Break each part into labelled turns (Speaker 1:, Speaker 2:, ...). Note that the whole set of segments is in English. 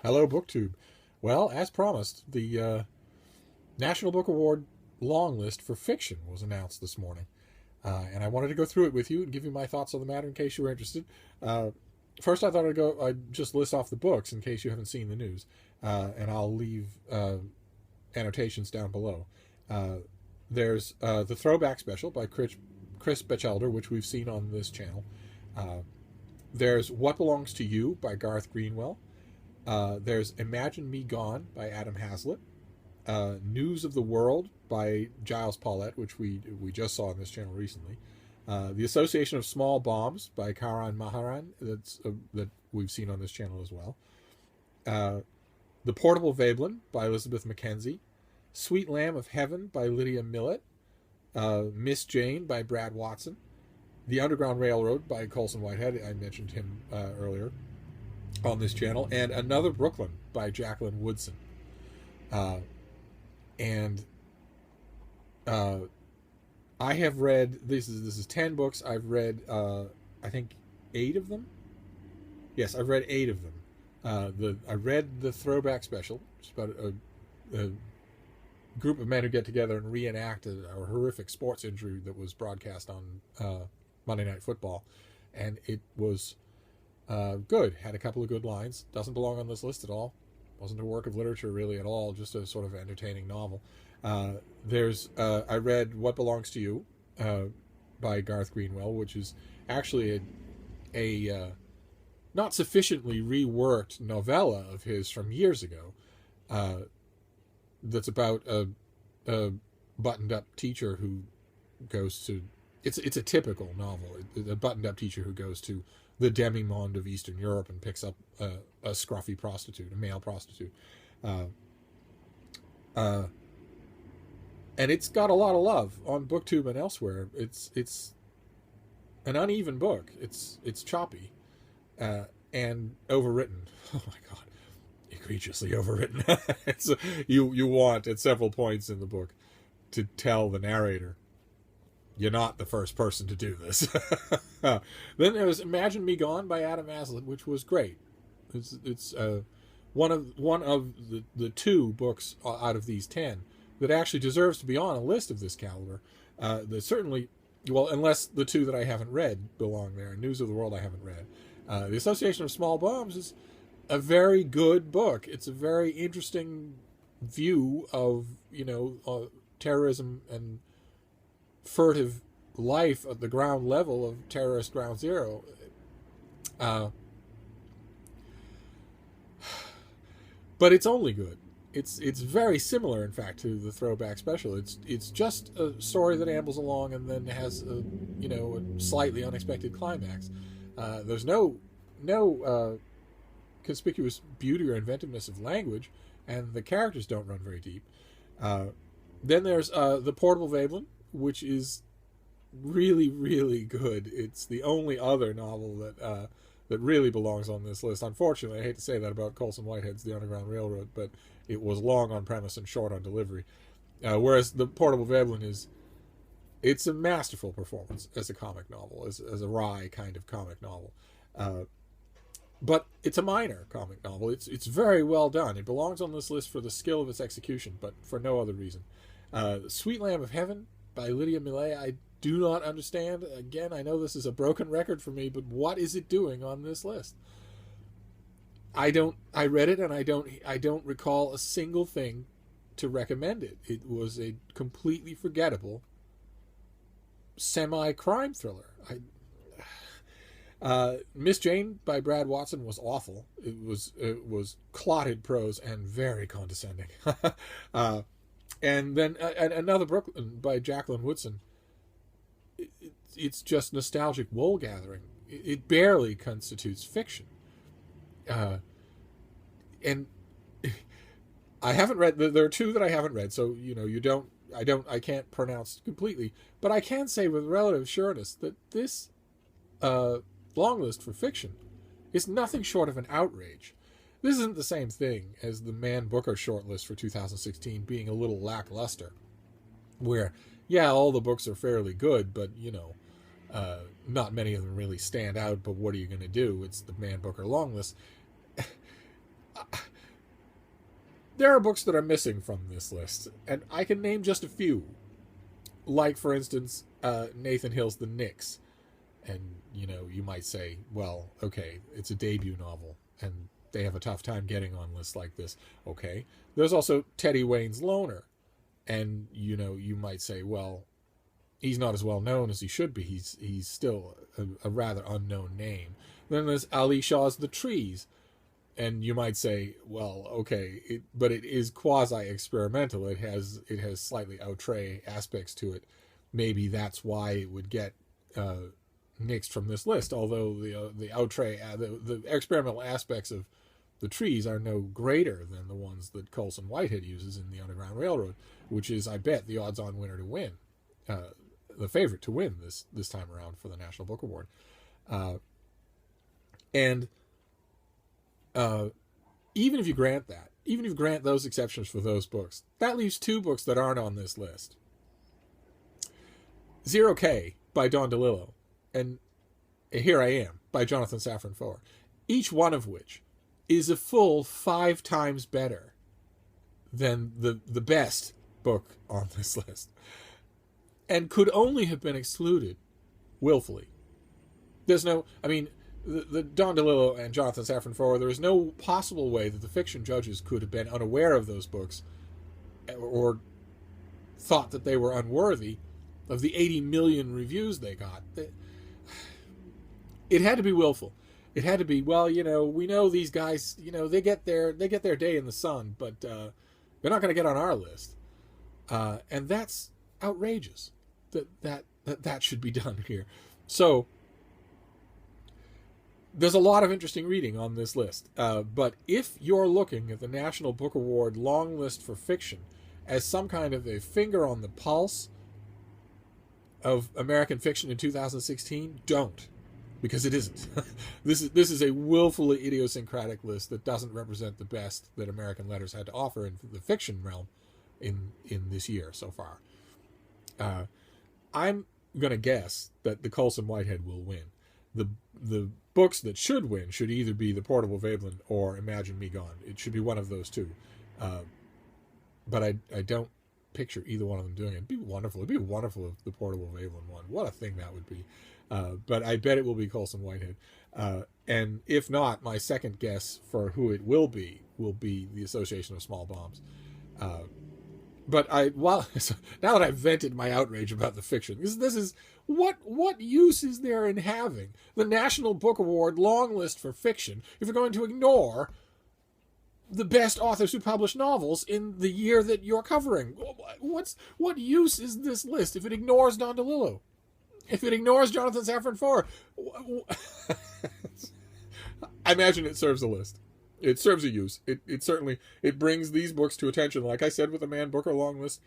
Speaker 1: Hello, BookTube. Well, as promised, the National Book Award long list for fiction was announced this morning. And I wanted to go through it with you and give you my thoughts on the matter in case you were interested. First, I thought I'd just list off the books in case you haven't seen the news. And I'll leave annotations down below. Uh, there's the Throwback Special by Chris Batchelder, which we've seen on this channel. Uh, there's What Belongs to You by Garth Greenwell. There's Imagine Me Gone by Adam Hazlitt. News of the World by Giles Paulette, which we just saw on this channel recently. The Association of Small Bombs by Karan Maharan, that we've seen on this channel as well. The Portable Veblen by Elizabeth Mackenzie. Sweet Lamb of Heaven by Lydia Millett. Miss Jane by Brad Watson. The Underground Railroad by Colson Whitehead. I mentioned him earlier on this channel. And Another Brooklyn by Jacqueline Woodson. And I have read this is 10 books. I've read I think 8 of them. Yes, I've read 8 of them. I read the Throwback Special, which is about a group of men who get together and reenact a horrific sports injury that was broadcast on Monday Night Football, and it was good. Had a couple of good lines. Doesn't belong on this list at all. Wasn't a work of literature really at all. Just a sort of entertaining novel. I read What Belongs to You by Garth Greenwell, which is actually a not sufficiently reworked novella of his from years ago. That's about a buttoned-up teacher who goes to. It's a typical novel. A buttoned-up teacher who goes to the demi-monde of Eastern Europe and picks up a scruffy prostitute, a male prostitute. And it's got a lot of love on BookTube and elsewhere. It's an uneven book. It's choppy and overwritten. Oh my god, egregiously overwritten. You want at several points in the book to tell the narrator, you're not the first person to do this. Then there was Imagine Me Gone by Adam Hazlitt, which was great. It's one of the 2 books out of these 10 that actually deserves to be on a list of this caliber. That certainly, well, unless the 2 that I haven't read belong there. News of the World I haven't read. The Association of Small Bombs is a very good book. It's a very interesting view of terrorism and furtive life at the ground level of terrorist ground zero. But it's only good. It's very similar, in fact, to the Throwback Special. It's just a story that ambles along and then has a slightly unexpected climax. There's no conspicuous beauty or inventiveness of language, and the characters don't run very deep. Then there's the Portable Veblen, which is really, really good. It's the only other novel that really belongs on this list. Unfortunately, I hate to say that about Colson Whitehead's The Underground Railroad, but it was long on premise and short on delivery. Whereas the Portable Veblen it's a masterful performance as a comic novel, as a wry kind of comic novel. But it's a minor comic novel. It's very well done. It belongs on this list for the skill of its execution, but for no other reason. Sweet Lamb of Heaven by Lydia Millett, I do not understand. Again, I know this is a broken record for me, but what is it doing on this list? I read it and I don't recall a single thing to recommend it. It was a completely forgettable semi-crime thriller. Miss Jane by Brad Watson was awful. It was clotted prose and very condescending. And then Another Brooklyn by Jacqueline Woodson. It's just nostalgic wool gathering. It barely constitutes fiction. And I haven't read. There are 2 that I haven't read, so I can't pronounce completely, but I can say with relative sureness that this long list for fiction is nothing short of an outrage. This isn't the same thing as the Man Booker shortlist for 2016 being a little lackluster, where, yeah, all the books are fairly good, but, not many of them really stand out, but what are you going to do? It's the Man Booker long list. There are books that are missing from this list, and I can name just a few. Like, for instance, Nathan Hill's The Knicks. And, you might say, well, okay, it's a debut novel, and they have a tough time getting on lists like this. Okay. There's also Teddy Wayne's Loner. And, you might say, well, he's not as well known as he should be. He's still a rather unknown name. Then there's Ali Shaw's The Trees. And you might say, well, okay, but it is quasi-experimental. It has slightly outre aspects to it. Maybe that's why it would get nixed from this list. Although the outre, the experimental aspects of The Trees are no greater than the ones that Colson Whitehead uses in The Underground Railroad, which is, I bet, the odds-on winner to win, the favorite to win this time around for the National Book Award, and. Even if you grant those exceptions for those books, that leaves two books that aren't on this list. Zero K by Don DeLillo and Here I Am by Jonathan Safran Foer, each one of which is a full 5 times better than the best book on this list, and could only have been excluded willfully. There's no, the Don DeLillo and Jonathan Safran Foer, there is no possible way that the fiction judges could have been unaware of those books or thought that they were unworthy of the 80 million reviews they got. It had to be willful. It had to be, well, we know these guys, they get their day in the sun, but they're not going to get on our list. And that's outrageous that should be done here. So there's a lot of interesting reading on this list, but if you're looking at the National Book Award long list for fiction as some kind of a finger on the pulse of American fiction in 2016, don't, because it isn't. This is a willfully idiosyncratic list that doesn't represent the best that American letters had to offer in the fiction realm in this year so far. I'm going to guess that the Colson Whitehead will win. The books that should win should either be The Portable Veblen or Imagine Me Gone. It should be one of those two. But I don't picture either one of them doing it. It'd be wonderful. It'd be wonderful if The Portable Veblen won. What a thing that would be. But I bet it will be Colson Whitehead. And if not, my second guess for who it will be the Association of Small Bombs. But now that I've vented my outrage about the fiction, this is what use is there in having the National Book Award long list for fiction if you're going to ignore the best authors who publish novels in the year that you're covering? What use is this list if it ignores Don DeLillo? If it ignores Jonathan Safran Foer? I imagine it serves a list. It serves a use. It certainly brings these books to attention. Like I said with the Man Booker long list,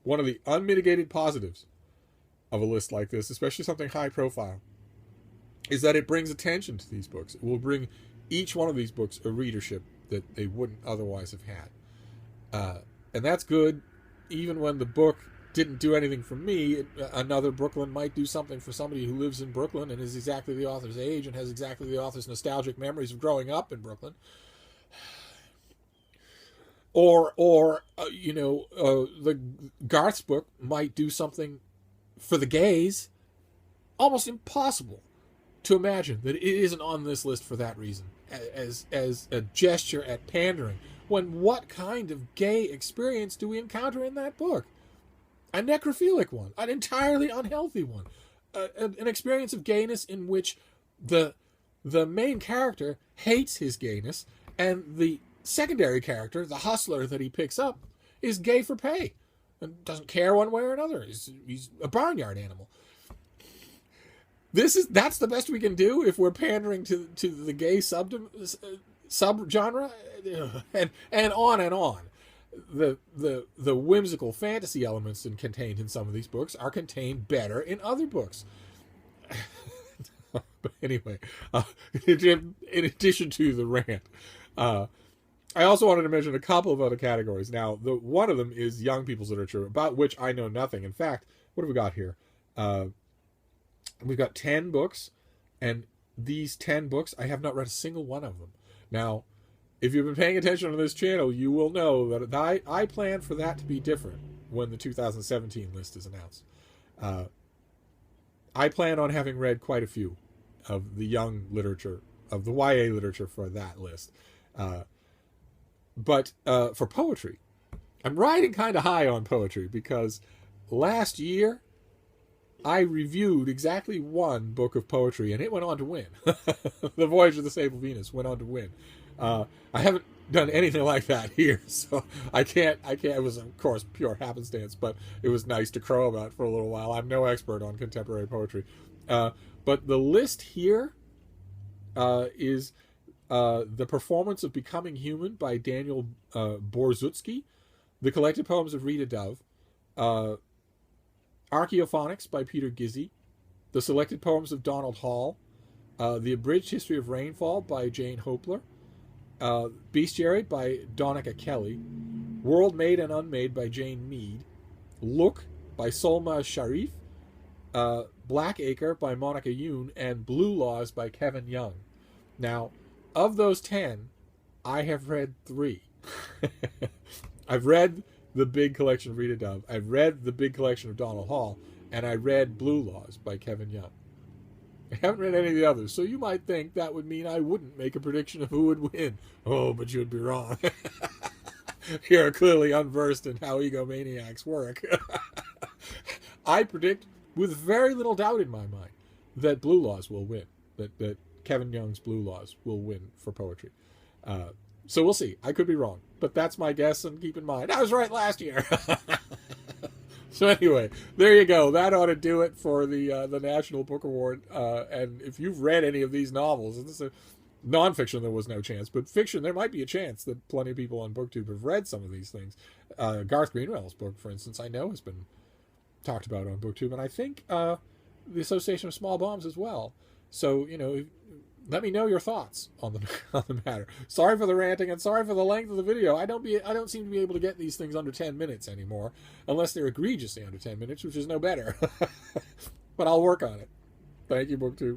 Speaker 1: one of the unmitigated positives of a list like this, especially something high profile, is that it brings attention to these books. It will bring each one of these books a readership that they wouldn't otherwise have had. And that's good, even when the book didn't do anything for me. Another Brooklyn might do something for somebody who lives in Brooklyn and is exactly the author's age and has exactly the author's nostalgic memories of growing up in Brooklyn. Or the Garth's book might do something for the gays. Almost impossible to imagine that it isn't on this list for that reason, as a gesture at pandering. When what kind of gay experience do we encounter in that book? A necrophilic one, an entirely unhealthy one, an experience of gayness in which the main character hates his gayness, and the secondary character, the hustler that he picks up, is gay for pay and doesn't care one way or another. He's a barnyard animal. That's the best we can do if we're pandering to the gay subgenre, and on and on. The whimsical fantasy elements contained in some of these books are contained better in other books. But anyway, in addition to the rant, I also wanted to mention a couple of other categories. Now, one of them is young people's literature, about which I know nothing. In fact, what have we got here? We've got 10 books, and these 10 books, I have not read a single one of them. Now, if you've been paying attention on this channel, you will know that I plan for that to be different when the 2017 list is announced. I plan on having read quite a few of the young literature, of the YA literature for that list. But for poetry, I'm riding kind of high on poetry because last year I reviewed exactly one book of poetry and it went on to win. The Voyage of the Sable Venus went on to win. I haven't done anything like that here, so I can't. It was, of course, pure happenstance, but it was nice to crow about for a little while. I'm no expert on contemporary poetry. But the list here is The Performance of Becoming Human by Daniel Borzutsky, The Collected Poems of Rita Dove, Archaeophonics by Peter Gizzi, The Selected Poems of Donald Hall, The Abridged History of Rainfall by Jane Hopler, Bestiary by Donica Kelly, World Made and Unmade by Jane Mead, Look by Solma Sharif, Blackacre by Monica Yoon, and Blue Laws by Kevin Young. Now, of those 10, I have read 3. I've read the big collection of Rita Dove, I've read the big collection of Donald Hall, and I read Blue Laws by Kevin Young. I haven't read any of the others, so you might think that would mean I wouldn't make a prediction of who would win. Oh, but you'd be wrong. You're clearly unversed in how egomaniacs work. I predict, with very little doubt in my mind, that Blue Laws will win. That Kevin Young's Blue Laws will win for poetry. So we'll see. I could be wrong, but that's my guess, and keep in mind, I was right last year. So anyway, there you go. That ought to do it for the National Book Award. And if you've read any of these novels, and this is nonfiction, there was no chance, but fiction, there might be a chance that plenty of people on BookTube have read some of these things. Garth Greenwell's book, for instance, I know has been talked about on BookTube, and I think the Association of Small Bombs as well. So, let me know your thoughts on the matter. Sorry for the ranting and sorry for the length of the video. I don't seem to be able to get these things under 10 minutes anymore, unless they're egregiously under 10 minutes, which is no better. But I'll work on it. Thank you, BookTube.